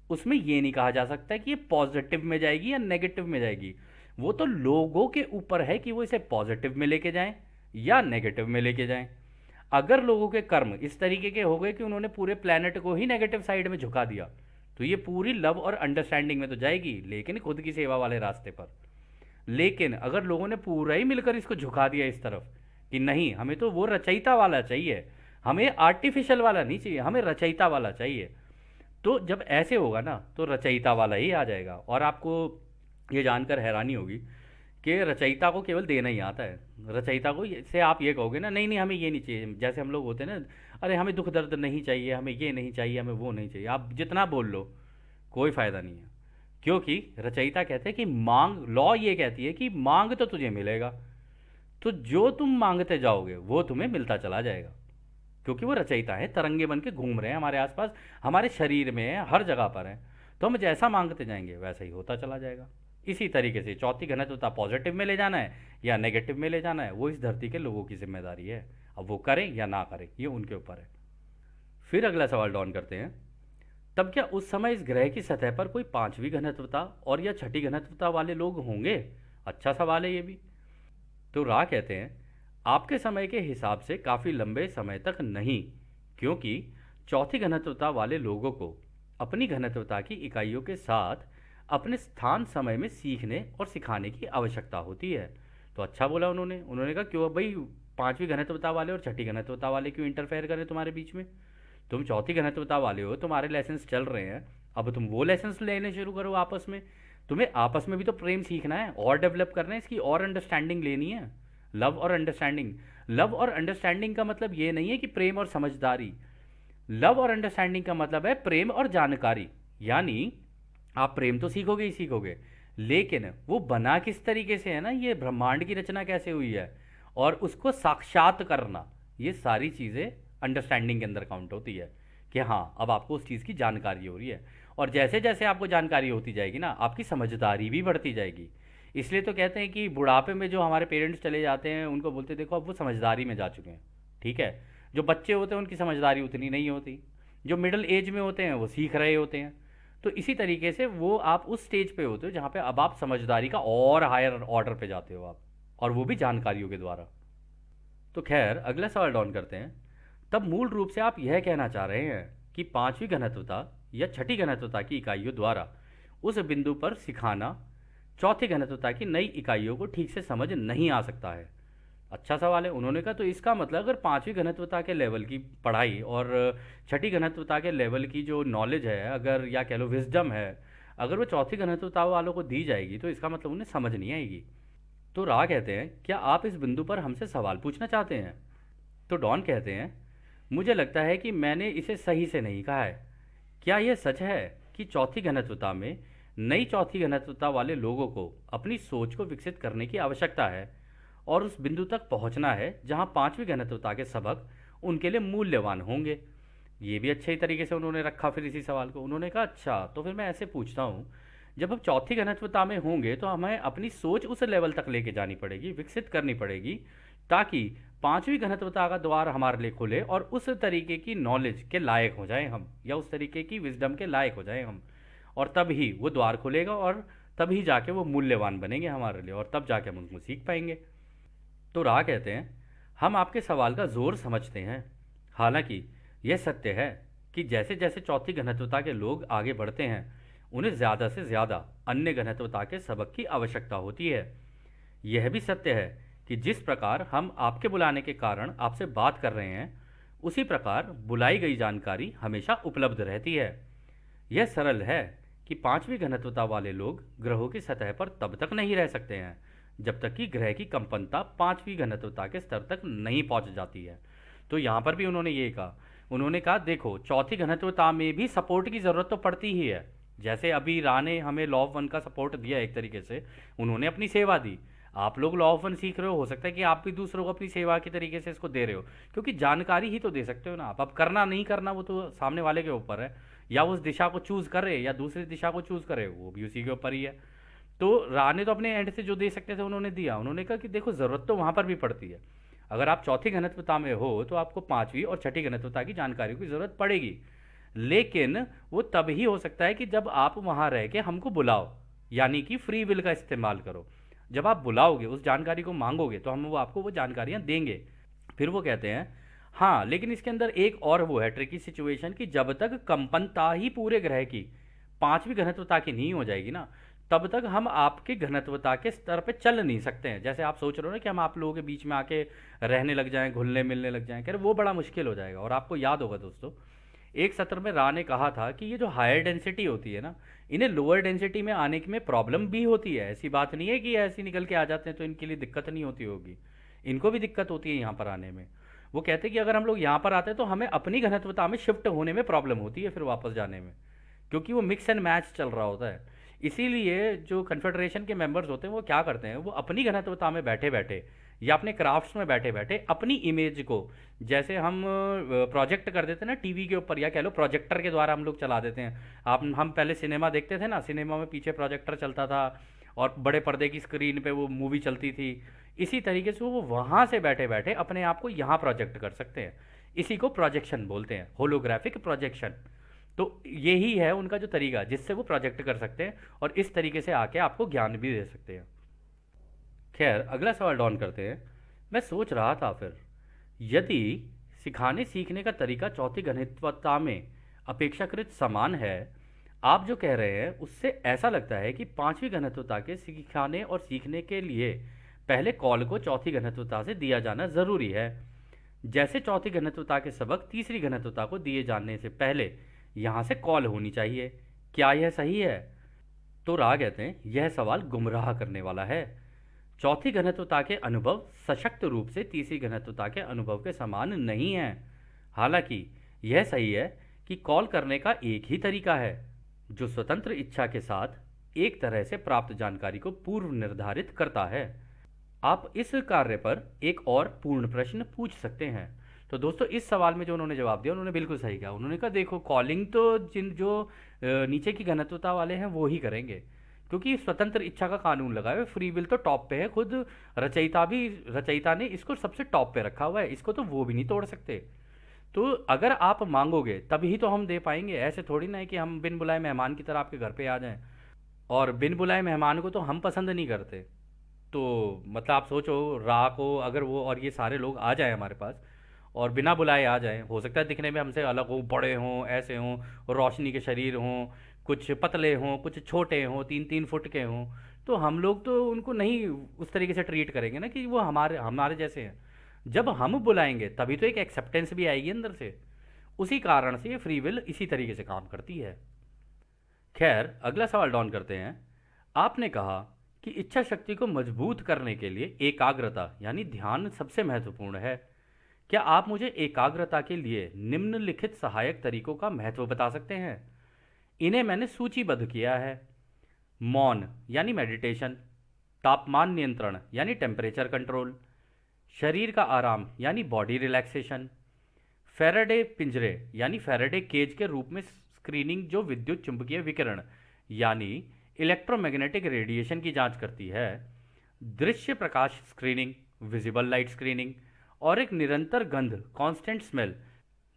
उसमें ये नहीं कहा जा सकता कि ये पॉजिटिव में जाएगी या नेगेटिव में जाएगी। वो तो लोगों के ऊपर है कि वो इसे पॉजिटिव में लेके जाएं या नेगेटिव में लेके जाएं। अगर लोगों के कर्म इस तरीके के हो गए कि उन्होंने पूरे प्लेनेट को ही नेगेटिव साइड में झुका दिया, तो ये पूरी लव और अंडरस्टैंडिंग में तो जाएगी, लेकिन खुद की सेवा वाले रास्ते पर। लेकिन अगर लोगों ने पूरा ही मिलकर इसको झुका दिया इस तरफ कि नहीं, हमें तो वो रचयिता वाला चाहिए, हमें आर्टिफिशियल वाला नहीं चाहिए, हमें रचयिता वाला चाहिए, तो जब ऐसे होगा ना तो रचयिता वाला ही आ जाएगा। और आपको ये जानकर हैरानी होगी कि रचयिता को केवल देना ही आता है। रचयिता को से आप ये कहोगे ना, नहीं नहीं हमें ये नहीं चाहिए, जैसे हम लोग होते हैं ना, अरे हमें दुख दर्द नहीं चाहिए, हमें ये नहीं चाहिए, हमें वो नहीं चाहिए, आप जितना बोल लो कोई फ़ायदा नहीं है। क्योंकि रचयिता कहते हैं कि मांग, लॉ ये कहती है कि मांग तो तुझे मिलेगा, तो जो तुम मांगते जाओगे वो तुम्हें मिलता चला जाएगा। क्योंकि वो रचयिता है, तरंगे बन के घूम रहे हैं हमारे आसपास, हमारे शरीर में है, हर जगह पर है, तो हम जैसा मांगते जाएंगे वैसा ही होता चला जाएगा। इसी तरीके से चौथी घनत्वता पॉजिटिव में ले जाना है या नेगेटिव में ले जाना है, वो इस धरती के लोगों की जिम्मेदारी है। अब वो करें या ना करें ये उनके ऊपर है। फिर अगला सवाल डॉन करते हैं, तब क्या उस समय इस ग्रह की सतह पर कोई पांचवी घनत्वता और या छठी घनत्वता वाले लोग होंगे? अच्छा सवाल है ये भी। तो रा कहते हैं, आपके समय के हिसाब से काफ़ी लंबे समय तक नहीं, क्योंकि चौथी घनत्वता वाले लोगों को अपनी घनत्वता की इकाइयों के साथ अपने स्थान समय में सीखने और सिखाने की आवश्यकता होती है। तो अच्छा बोला उन्होंने कहा क्यों भाई, पांचवी घनत्वता वाले और छठी घनत्वता वाले क्यों इंटरफेयर करें तुम्हारे बीच में? तुम चौथी घनत्वता वाले हो, तुम्हारे लेसन्स चल रहे हैं, अब तुम वो लेसन्स लेने शुरू करो आपस में। तुम्हें आपस में भी तो प्रेम सीखना है और डेवलप करना है, इसकी और अंडरस्टैंडिंग लेनी है। लव और अंडरस्टैंडिंग, लव और अंडरस्टैंडिंग का मतलब ये नहीं है कि प्रेम और समझदारी। लव और अंडरस्टैंडिंग का मतलब है प्रेम और जानकारी। यानी आप प्रेम तो सीखोगे ही सीखोगे, लेकिन वो बना किस तरीके से है ना, ये ब्रह्मांड की रचना कैसे हुई है और उसको साक्षात करना, ये सारी चीज़ें अंडरस्टैंडिंग के अंदर काउंट होती है कि हाँ अब आपको उस चीज़ की जानकारी हो रही है। और जैसे जैसे आपको जानकारी होती जाएगी ना, आपकी समझदारी भी बढ़ती जाएगी। इसलिए तो कहते हैं कि बुढ़ापे में जो हमारे पेरेंट्स चले जाते हैं उनको बोलते देखो अब वो समझदारी में जा चुके हैं। ठीक है, जो बच्चे होते हैं उनकी समझदारी उतनी नहीं होती, जो मिडिल एज में होते हैं वो सीख रहे होते हैं। तो इसी तरीके से वो आप उस स्टेज पे होते हो जहाँ पे अब आप समझदारी का और हायर ऑर्डर पे जाते हो आप, और वो भी जानकारियों के द्वारा। तो खैर अगला सवाल डाउन करते हैं, तब मूल रूप से आप यह कहना चाह रहे हैं कि पांचवी घनत्वता या छठी घनत्वता की इकाइयों द्वारा उस बिंदु पर सिखाना चौथी घनत्वता की नई इकाइयों को ठीक से समझ नहीं आ सकता है। अच्छा सवाल है। उन्होंने कहा तो इसका मतलब अगर पांचवी घनत्वता के लेवल की पढ़ाई और छठी घनत्वता के लेवल की जो नॉलेज है, अगर या कह लो विजडम है, अगर वो चौथी घनत्वता वालों को दी जाएगी तो इसका मतलब उन्हें समझ नहीं आएगी। तो रा कहते हैं क्या आप इस बिंदु पर हमसे सवाल पूछना चाहते हैं? तो डॉन कहते हैं मुझे लगता है कि मैंने इसे सही से नहीं कहा है। क्या यह सच है कि चौथी घनत्वता में नई चौथी घनत्वता वाले लोगों को अपनी सोच को विकसित करने की आवश्यकता है और उस बिंदु तक पहुंचना है जहां पांचवी घनत्वता के सबक उनके लिए मूल्यवान होंगे? ये भी अच्छे तरीके से उन्होंने रखा फिर इसी सवाल को। उन्होंने कहा अच्छा तो फिर मैं ऐसे पूछता हूँ, जब हम चौथी घनत्वता में होंगे तो हमें अपनी सोच उस लेवल तक लेके जानी पड़ेगी, विकसित करनी पड़ेगी, ताकि पांचवी घनत्वता का द्वार हमारे लिए खुले और उस तरीके की नॉलेज के लायक हो जाएं हम, या उस तरीके की विजडम के लायक हो जाएं हम। और तब ही वो द्वार खुलेगा और तभी जाके वो मूल्यवान बनेंगे हमारे लिए और तब जाके हम उनको सीख पाएंगे। तो राह कहते हैं, हम आपके सवाल का जोर समझते हैं। हालांकि यह सत्य है कि जैसे जैसे चौथी घनत्वता के लोग आगे बढ़ते हैं, उन्हें ज़्यादा से ज़्यादा अन्य घनत्वता के सबक की आवश्यकता होती है। यह भी सत्य है कि जिस प्रकार हम आपके बुलाने के कारण आपसे बात कर रहे हैं, उसी प्रकार बुलाई गई जानकारी हमेशा उपलब्ध रहती है। यह सरल है कि पांचवी घनत्वता वाले लोग ग्रहों की सतह पर तब तक नहीं रह सकते हैं जब तक कि ग्रह की कंपनता पांचवी घनत्वता के स्तर तक नहीं पहुंच जाती है। तो यहाँ पर भी उन्होंने ये कहा, उन्होंने कहा देखो चौथी घनत्वता में भी सपोर्ट की ज़रूरत तो पड़ती ही है। जैसे अभी रा ने हमें लॉ ऑफ वन का सपोर्ट दिया एक तरीके से, उन्होंने अपनी सेवा दी। आप लोग लॉ ऑफ वन सीख रहे हो सकता है कि आप भी दूसरों को अपनी सेवा के तरीके से इसको दे रहे हो, क्योंकि जानकारी ही तो दे सकते हो ना आप। अब करना नहीं करना वो तो सामने वाले के ऊपर है, या उस दिशा को चूज करे या दूसरी दिशा को चूज करे, वो भी उसी के ऊपर ही है। तो रा ने तो अपने एंड से जो दे सकते थे उन्होंने दिया। उन्होंने कहा कि देखो ज़रूरत तो वहाँ पर भी पड़ती है। अगर आप चौथी घनत्वता में हो तो आपको पांचवी और छठी घनत्वता की जानकारी की ज़रूरत पड़ेगी, लेकिन वो तब ही हो सकता है कि जब आप वहाँ रह के हमको बुलाओ, यानी कि फ्री विल का इस्तेमाल करो। जब आप बुलाओगे, उस जानकारी को मांगोगे, तो हम वो आपको वो जानकारियाँ देंगे। फिर वो कहते हैं हाँ, लेकिन इसके अंदर एक और वो है ट्रिकी सिचुएशन कि जब तक कंपनता ही पूरे ग्रह की पांचवी घनत्वता की नहीं हो जाएगी ना, तब तक हम आपके घनत्वता के स्तर पे चल नहीं सकते हैं। जैसे आप सोच रहे हो ना कि हम आप लोगों के बीच में आके रहने लग जाएं, घुलने मिलने लग जाएं, कह रहे वो बड़ा मुश्किल हो जाएगा। और आपको याद होगा दोस्तों, एक सत्र में रा ने कहा था कि ये जो हायर डेंसिटी होती है ना, इन्हें लोअर डेंसिटी में आने में प्रॉब्लम भी होती है। ऐसी बात नहीं है कि ऐसे निकल के आ जाते हैं तो इनके लिए दिक्कत नहीं होती होगी, इनको भी दिक्कत होती है यहाँ पर आने में। वो कहते हैं कि अगर हम लोग यहाँ पर आते हैं तो हमें अपनी घनत्वता में शिफ्ट होने में प्रॉब्लम होती है फिर वापस जाने में, क्योंकि वो मिक्स एंड मैच चल रहा होता है। इसीलिए जो कन्फेडरेशन के मेंबर्स होते हैं वो क्या करते हैं, वो अपनी घनत्वता में बैठे बैठे या अपने क्राफ्ट्स में बैठे बैठे अपनी इमेज को, जैसे हम प्रोजेक्ट कर देते हैं ना टीवी के ऊपर, या कह लो प्रोजेक्टर के द्वारा हम लोग चला देते हैं। आप हम पहले सिनेमा देखते थे ना, सिनेमा में पीछे प्रोजेक्टर चलता था और बड़े पर्दे की स्क्रीन पे वो मूवी चलती थी। इसी तरीके से वो वहाँ से बैठे बैठे अपने आप को यहाँ प्रोजेक्ट कर सकते हैं। इसी को प्रोजेक्शन बोलते हैं, होलोग्राफिक प्रोजेक्शन। तो यही है उनका जो तरीका जिससे वो प्रोजेक्ट कर सकते हैं और इस तरीके से आके आपको ज्ञान भी दे सकते हैं। खैर, अगला सवाल डॉन करते हैं। मैं सोच रहा था फिर, यदि सिखाने सीखने का तरीका चौथी घनत्वता में अपेक्षाकृत समान है, आप जो कह रहे हैं उससे ऐसा लगता है कि पांचवी घनत्वता के सिखाने और सीखने के लिए पहले कॉल को चौथी घनत्वता से दिया जाना ज़रूरी है, जैसे चौथी घनत्वता के सबक तीसरी घनत्वता को दिए जाने से पहले यहाँ से कॉल होनी चाहिए। क्या यह सही है? तो राह कहते हैं यह सवाल गुमराह करने वाला है। चौथी घनत्वता के अनुभव सशक्त रूप से तीसरी घनत्वता के अनुभव के समान नहीं है। हालांकि यह सही है कि कॉल करने का एक ही तरीका है जो स्वतंत्र इच्छा के साथ एक तरह से प्राप्त जानकारी को पूर्व निर्धारित करता है। आप इस कार्य पर एक और पूर्ण प्रश्न पूछ सकते हैं। तो दोस्तों, इस सवाल में जो उन्होंने जवाब दिया उन्होंने बिल्कुल सही कहा। उन्होंने कहा देखो, कॉलिंग तो जो नीचे की घनत्वता वाले हैं वो ही करेंगे, क्योंकि स्वतंत्र इच्छा का कानून लगा है। फ्री विल तो टॉप पे है, खुद रचयिता ने इसको सबसे टॉप पे रखा हुआ है, इसको तो वो भी नहीं तोड़ सकते। तो अगर आप मांगोगे तभी तो हम दे पाएंगे। ऐसे थोड़ी ना है कि हम बिन बुलाए मेहमान की तरह आपके घर पे आ जाएं, और बिन बुलाए मेहमान को तो हम पसंद नहीं करते। तो मतलब आप सोचो, रा को अगर वो और ये सारे लोग आ जाएं हमारे पास और बिना बुलाए आ जाएं, हो सकता है दिखने में हमसे अलग हों, बड़े हों, ऐसे हों, रोशनी के शरीर हों, कुछ पतले हों, कुछ छोटे हों, 3-3 फुट के हों, तो हम लोग तो उनको नहीं उस तरीके से ट्रीट करेंगे ना कि वो हमारे हमारे जैसे हैं। जब हम बुलाएंगे तभी तो एक एक्सेप्टेंस भी आएगी अंदर से। उसी कारण से ये फ्री विल इसी तरीके से काम करती है। खैर, अगला सवाल डॉन करते हैं। आपने कहा कि इच्छा शक्ति को मजबूत करने के लिए एकाग्रता यानी ध्यान सबसे महत्वपूर्ण है। क्या आप मुझे एकाग्रता के लिए निम्नलिखित सहायक तरीकों का महत्व बता सकते हैं? इन्हें मैंने सूचीबद्ध किया है। मौन यानी मेडिटेशन, तापमान नियंत्रण यानी टेम्परेचर कंट्रोल, शरीर का आराम यानी बॉडी रिलैक्सेशन, फैराडे पिंजरे यानी फैराडे केज के रूप में स्क्रीनिंग जो विद्युत चुंबकीय विकिरण यानी इलेक्ट्रोमैग्नेटिक रेडिएशन की जांच करती है, दृश्य प्रकाश स्क्रीनिंग विजिबल लाइट स्क्रीनिंग, और एक निरंतर गंध कांस्टेंट स्मेल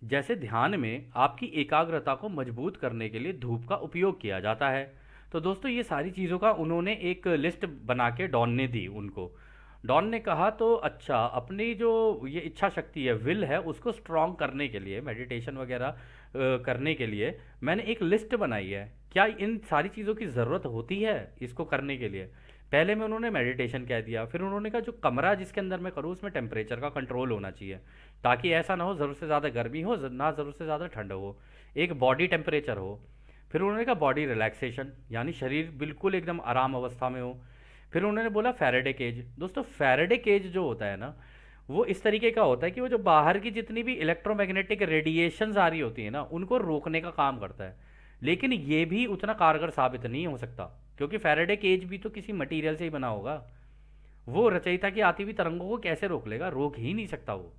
जैसे ध्यान में आपकी एकाग्रता को मजबूत करने के लिए धूप का उपयोग किया जाता है। तो दोस्तों ये सारी चीज़ों का उन्होंने एक लिस्ट बना के डॉन ने दी उनको। डॉन ने कहा तो अच्छा, अपनी जो ये इच्छा शक्ति है, विल है, उसको स्ट्रांग करने के लिए, मेडिटेशन वगैरह करने के लिए मैंने एक लिस्ट बनाई है। क्या इन सारी चीज़ों की ज़रूरत होती है इसको करने के लिए? पहले में उन्होंने मेडिटेशन कह दिया, फिर उन्होंने कहा जो कमरा जिसके अंदर मैं करूँ उसमें टेम्परेचर का कंट्रोल होना चाहिए, ताकि ऐसा ना हो ज़रूरत से ज़्यादा गर्मी हो ना ज़रूरत से ज़्यादा ठंड हो, एक बॉडी टेम्परेचर हो। फिर उन्होंने कहा बॉडी रिलैक्सेशन, यानी शरीर बिल्कुल एकदम आराम अवस्था में हो। फिर उन्होंने बोला फैराडे केज। दोस्तों फैराडे केज जो होता है ना, वो इस तरीके का होता है कि वो जो बाहर की जितनी भी इलेक्ट्रोमैग्नेटिक रेडिएशंस आ रही होती है ना, उनको रोकने का काम करता है। लेकिन ये भी उतना कारगर साबित नहीं हो सकता, क्योंकि फैराडे केज भी तो किसी मटेरियल से ही बना होगा। वो रचयिता की आती हुई तरंगों को कैसे रोक लेगा? रोक ही नहीं सकता वो।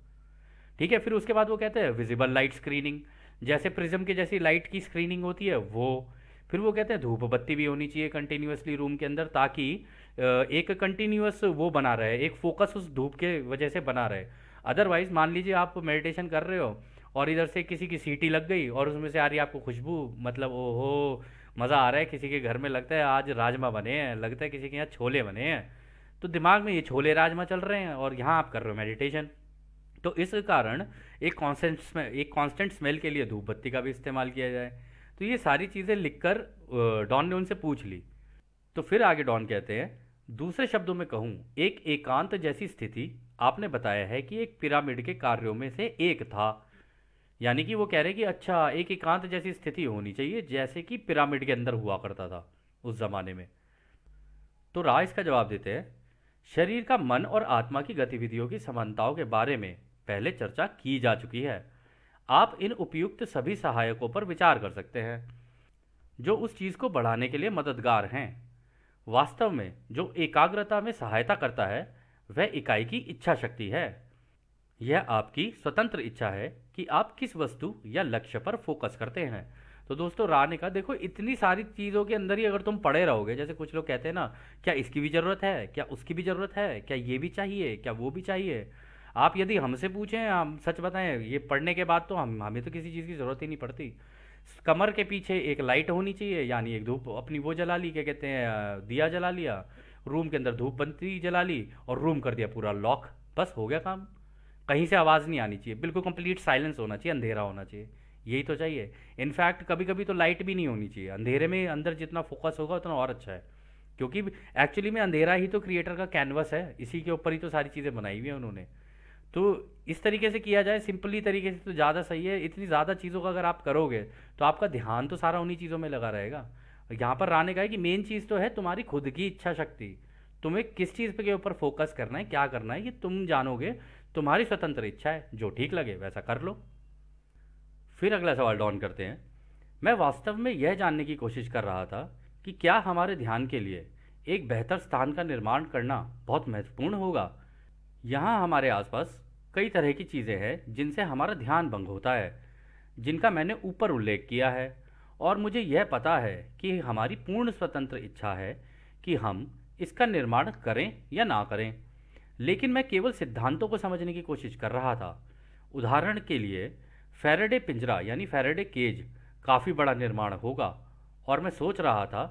ठीक है, फिर उसके बाद वो कहते हैं विजिबल लाइट स्क्रीनिंग, जैसे प्रिज्म के जैसी लाइट की स्क्रीनिंग होती है वो। फिर वो कहते हैं धूप बत्ती भी होनी चाहिए कंटिन्यूसली रूम के अंदर, ताकि एक कंटिन्यूस वो बना रहे, एक फोकस उस धूप के वजह से बना रहे। अदरवाइज मान लीजिए आप मेडिटेशन कर रहे हो और इधर से किसी की सीटी लग गई और उसमें से आ रही है आपको खुशबू, मतलब ओहो मज़ा आ रहा है, किसी के घर में लगता है आज राजमा बने हैं, लगता है किसी के यहाँ छोले बने हैं, तो दिमाग में ये छोले राजमा चल रहे हैं और यहाँ आप कर रहे हो मेडिटेशन। तो इस कारण एक कांस्टेंट स्मेल के लिए धूप बत्ती का भी इस्तेमाल किया जाए। तो ये सारी चीज़ें लिखकर डॉन ने उनसे पूछ ली। तो फिर आगे डॉन कहते हैं, दूसरे शब्दों में कहूँ, एक एकांत जैसी स्थिति आपने बताया है कि एक पिरामिड के कार्यों में से एक था। यानी कि वो कह रहे हैं कि अच्छा एक एकांत जैसी स्थिति होनी चाहिए जैसे कि पिरामिड के अंदर हुआ करता था उस जमाने में। तो राय इसका जवाब देते हैं, शरीर का मन और आत्मा की गतिविधियों की समानताओं के बारे में पहले चर्चा की जा चुकी है। आप इन उपयुक्त सभी सहायकों पर विचार कर सकते हैं जो उस चीज़ को बढ़ाने के लिए मददगार हैं। वास्तव में जो एकाग्रता में सहायता करता है वह इकाई की इच्छा शक्ति है। यह आपकी स्वतंत्र इच्छा है कि आप किस वस्तु या लक्ष्य पर फोकस करते हैं। तो दोस्तों रा ने कहा देखो इतनी सारी चीज़ों के अंदर ही अगर तुम पड़े रहोगे, जैसे कुछ लोग कहते हैं ना, क्या इसकी भी ज़रूरत है, क्या उसकी भी ज़रूरत है, क्या ये भी चाहिए, क्या वो भी चाहिए। आप यदि हमसे पूछें, हम सच बताएं, ये पढ़ने के बाद तो हमें तो किसी चीज़ की ज़रूरत ही नहीं पड़ती। कमर के पीछे एक लाइट होनी चाहिए, यानी एक धूप अपनी वो जला ली, क्या कहते हैं, दिया जला लिया, रूम के अंदर धूप बत्ती जला ली और रूम कर दिया पूरा लॉक, बस हो गया काम। कहीं से आवाज़ नहीं आनी चाहिए, बिल्कुल कंप्लीट साइलेंस होना चाहिए, अंधेरा होना चाहिए, यही तो चाहिए। इनफैक्ट कभी कभी तो लाइट भी नहीं होनी चाहिए, अंधेरे में अंदर जितना फोकस होगा उतना और अच्छा है, क्योंकि एक्चुअली में अंधेरा ही तो क्रिएटर का कैनवस है, इसी के ऊपर ही तो सारी चीज़ें बनाई हुई हैं उन्होंने। तो इस तरीके से किया जाए, सिंपली तरीके से, तो ज़्यादा सही है। इतनी ज़्यादा चीज़ों का अगर आप करोगे तो आपका ध्यान तो सारा उन्हीं चीज़ों में लगा रहेगा। यहाँ पर राने का है कि मेन चीज़ तो है तुम्हारी खुद की इच्छा शक्ति, तुम्हें किस चीज़ के ऊपर फोकस करना है, क्या करना है, ये तुम जानोगे। तुम्हारी स्वतंत्र इच्छा है, जो ठीक लगे वैसा कर लो। फिर अगला सवाल डॉन करते हैं, मैं वास्तव में यह जानने की कोशिश कर रहा था कि क्या हमारे ध्यान के लिए एक बेहतर स्थान का निर्माण करना बहुत महत्वपूर्ण होगा। यहाँ हमारे आसपास कई तरह की चीज़ें हैं जिनसे हमारा ध्यान भंग होता है, जिनका मैंने ऊपर उल्लेख किया है, और मुझे यह पता है कि हमारी पूर्ण स्वतंत्र इच्छा है कि हम इसका निर्माण करें या ना करें। लेकिन मैं केवल सिद्धांतों को समझने की कोशिश कर रहा था। उदाहरण के लिए फैराडे पिंजरा यानी फैराडे केज काफ़ी बड़ा निर्माण होगा, और मैं सोच रहा था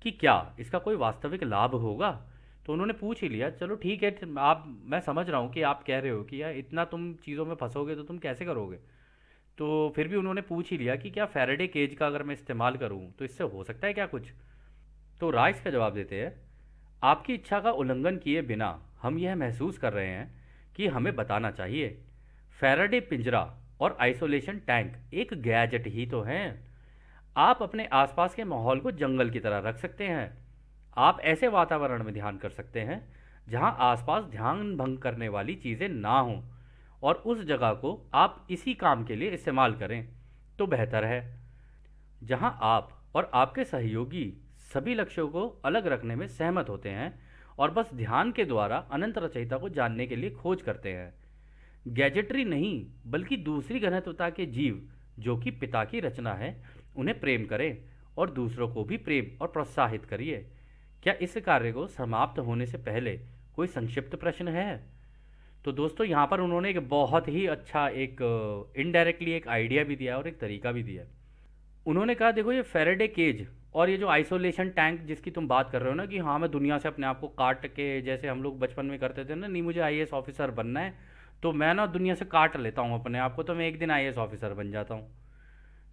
कि क्या इसका कोई वास्तविक लाभ होगा। तो उन्होंने पूछ ही लिया, चलो ठीक है, आप, मैं समझ रहा हूँ कि आप कह रहे हो कि यार इतना तुम चीज़ों में फंसोगे तो तुम कैसे करोगे। तो फिर भी उन्होंने पूछ ही लिया कि क्या फैराडे केज का अगर मैं इस्तेमाल करूँ तो इससे हो सकता है क्या कुछ। तो राइस का जवाब देते हैं, आपकी इच्छा का उल्लंघन किए बिना हम यह महसूस कर रहे हैं कि हमें बताना चाहिए। फैराडे पिंजरा और आइसोलेशन टैंक एक गैजेट ही तो हैं। आप अपने आसपास के माहौल को जंगल की तरह रख सकते हैं। आप ऐसे वातावरण में ध्यान कर सकते हैं जहां आसपास ध्यान भंग करने वाली चीज़ें ना हों, और उस जगह को आप इसी काम के लिए इस्तेमाल करें तो बेहतर है, जहां आप और आपके सहयोगी सभी लक्ष्यों को अलग रखने में सहमत होते हैं और बस ध्यान के द्वारा अनंत रचयिता को जानने के लिए खोज करते हैं। गैजेटरी नहीं, बल्कि दूसरी घनत्वता के जीव जो कि पिता की रचना है, उन्हें प्रेम करें और दूसरों को भी प्रेम और प्रोत्साहित करिए। क्या इस कार्य को समाप्त होने से पहले कोई संक्षिप्त प्रश्न है? तो दोस्तों यहाँ पर उन्होंने एक बहुत ही अच्छा एक इनडायरेक्टली एक आइडिया भी दिया है और एक तरीका भी दिया है। उन्होंने कहा देखो ये फेरेडे केज और ये जो आइसोलेशन टैंक जिसकी तुम बात कर रहे हो ना कि हाँ मैं दुनिया से अपने आप को काट के, जैसे हम लोग बचपन में करते थे ना, नहीं मुझे आईएएस ऑफिसर बनना है तो मैं ना दुनिया से काट लेता हूँ अपने आप को, तो मैं एक दिन आईएएस ऑफिसर बन जाता हूँ।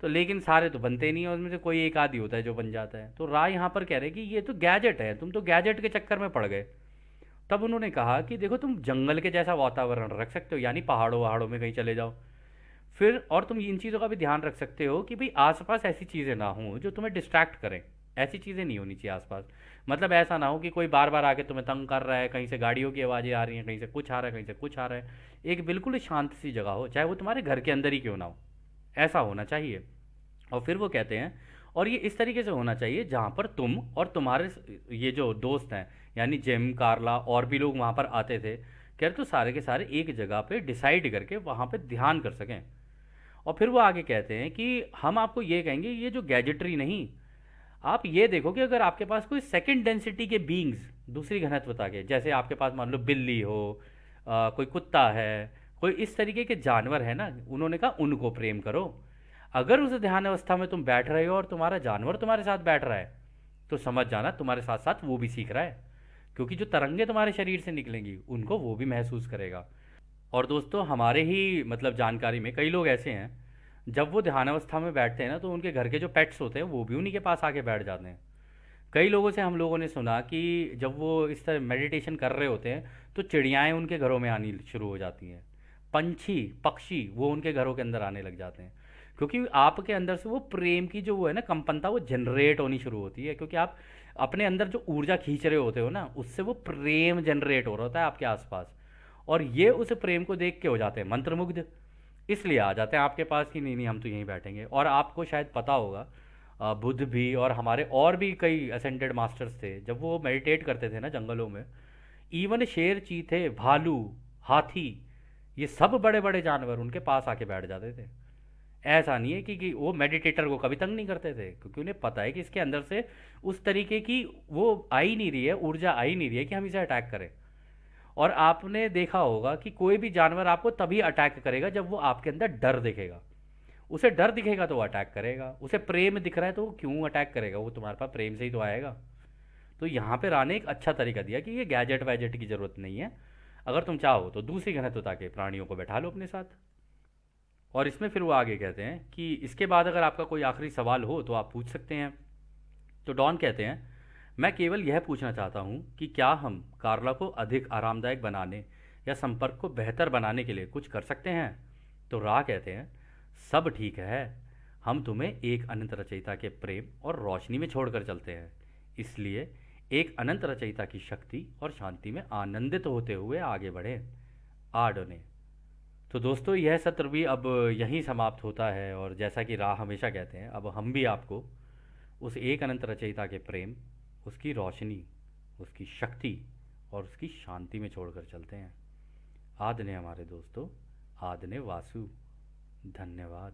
तो लेकिन सारे तो बनते नहीं है, उसमें से कोई एक आदि होता है जो बन जाता है। तो राय यहाँ पर कह रहे हैं कि ये तो गैजेट है, तुम तो गैजेट के चक्कर में पड़ गए। तब उन्होंने कहा कि देखो तुम जंगल के जैसा वातावरण रख सकते हो, यानी पहाड़ों वहाड़ों में कहीं चले जाओ। फिर और तुम इन चीज़ों का भी ध्यान रख सकते हो कि भाई आसपास ऐसी चीज़ें ना हों जो तुम्हें डिस्ट्रैक्ट करें। ऐसी चीज़ें नहीं होनी चाहिए आसपास। मतलब ऐसा ना हो कि कोई बार बार आके तुम्हें तंग कर रहा है, कहीं से गाड़ियों की आवाज़ें आ रही हैं, कहीं से कुछ आ रहा है, कहीं से कुछ आ रहा है। एक बिल्कुल शांत सी जगह हो, चाहे वो तुम्हारे घर के अंदर ही क्यों ना हो, ऐसा होना चाहिए। और फिर वो कहते हैं और ये इस तरीके से होना चाहिए जहाँ पर तुम और तुम्हारे ये जो दोस्त हैं, यानी जिम, कार्ला और भी लोग वहाँ पर आते थे, कह रहे तो सारे के सारे एक जगह पे डिसाइड करके वहाँ पे ध्यान कर सकें। और फिर वो आगे कहते हैं कि हम आपको ये कहेंगे ये जो गैजेटरी नहीं, आप ये देखो कि अगर आपके पास कोई सेकंड डेंसिटी के बींग्स दूसरी घनत्वता के, जैसे आपके पास मान लो बिल्ली हो, कोई कुत्ता है, कोई इस तरीके के जानवर है ना, उन्होंने कहा उनको प्रेम करो। अगर उस ध्यान अवस्था में तुम बैठ रहे हो और तुम्हारा जानवर तुम्हारे साथ बैठ रहा है, तो समझ जाना तुम्हारे साथ साथ वो भी सीख रहा है, क्योंकि जो तरंगे तुम्हारे शरीर से निकलेंगी उनको वो भी महसूस करेगा। और दोस्तों हमारे ही मतलब जानकारी में कई लोग ऐसे हैं, जब वो ध्यान अवस्था में बैठते हैं ना तो उनके घर के जो पेट्स होते हैं वो भी उन्हीं के पास आके बैठ जाते हैं। कई लोगों से हम लोगों ने सुना कि जब वो इस तरह मेडिटेशन कर रहे होते हैं तो चिड़ियाएँ उनके घरों में आनी शुरू हो जाती हैं। पंछी पक्षी वो उनके घरों के अंदर आने लग जाते हैं, क्योंकि आपके अंदर से वो प्रेम की जो वो है ना कंपनता, वो जनरेट होनी शुरू होती है, क्योंकि आप अपने अंदर जो ऊर्जा खींच रहे होते हो ना, उससे वो प्रेम जनरेट हो रहा होता है आपके आसपास। और ये उस प्रेम को देख के हो जाते हैं मंत्रमुग्ध, इसलिए आ जाते हैं आपके पास कि नहीं नहीं हम तो यहीं बैठेंगे। और आपको शायद पता होगा बुद्ध भी और हमारे और भी कई असेंडेड मास्टर्स थे, जब वो मेडिटेट करते थे ना जंगलों में, इवन शेर, चीते, भालू, हाथी, ये सब बड़े बड़े जानवर उनके पास आके बैठ जाते थे। ऐसा नहीं है कि वो मेडिटेटर को कभी तंग नहीं करते थे, क्योंकि उन्हें पता है कि इसके अंदर से उस तरीके की वो आ ही नहीं रही है, ऊर्जा आ ही नहीं रही है कि हम इसे अटैक करें। और आपने देखा होगा कि कोई भी जानवर आपको तभी अटैक करेगा जब वो आपके अंदर डर दिखेगा। उसे डर दिखेगा तो वो अटैक करेगा, उसे प्रेम दिख रहा है तो वो क्यों अटैक करेगा, वो तुम्हारे पास प्रेम से ही तो आएगा। तो यहाँ पे राने एक अच्छा तरीका दिया कि ये गैजेट वैजेट की ज़रूरत नहीं है, अगर तुम चाहो तो दूसरी घनत्वता के प्राणियों को बैठा लो अपने साथ। और इसमें फिर वो आगे कहते हैं कि इसके बाद अगर आपका कोई आखिरी सवाल हो तो आप पूछ सकते हैं। तो डॉन कहते हैं मैं केवल यह पूछना चाहता हूँ कि क्या हम कार्ला को अधिक आरामदायक बनाने या संपर्क को बेहतर बनाने के लिए कुछ कर सकते हैं। तो रा कहते हैं सब ठीक है, हम तुम्हें एक अनंत रचयिता के प्रेम और रोशनी में छोड़कर चलते हैं, इसलिए एक अनंत रचयिता की शक्ति और शांति में आनंदित होते हुए आगे बढ़े। आडोने। तो दोस्तों यह सत्र भी अब यहीं समाप्त होता है, और जैसा कि रा हमेशा कहते हैं अब हम भी आपको उस एक अनंत रचयिता के प्रेम, उसकी रोशनी, उसकी शक्ति और उसकी शांति में छोड़कर चलते हैं। आदने हमारे दोस्तों, आदने वासु। धन्यवाद।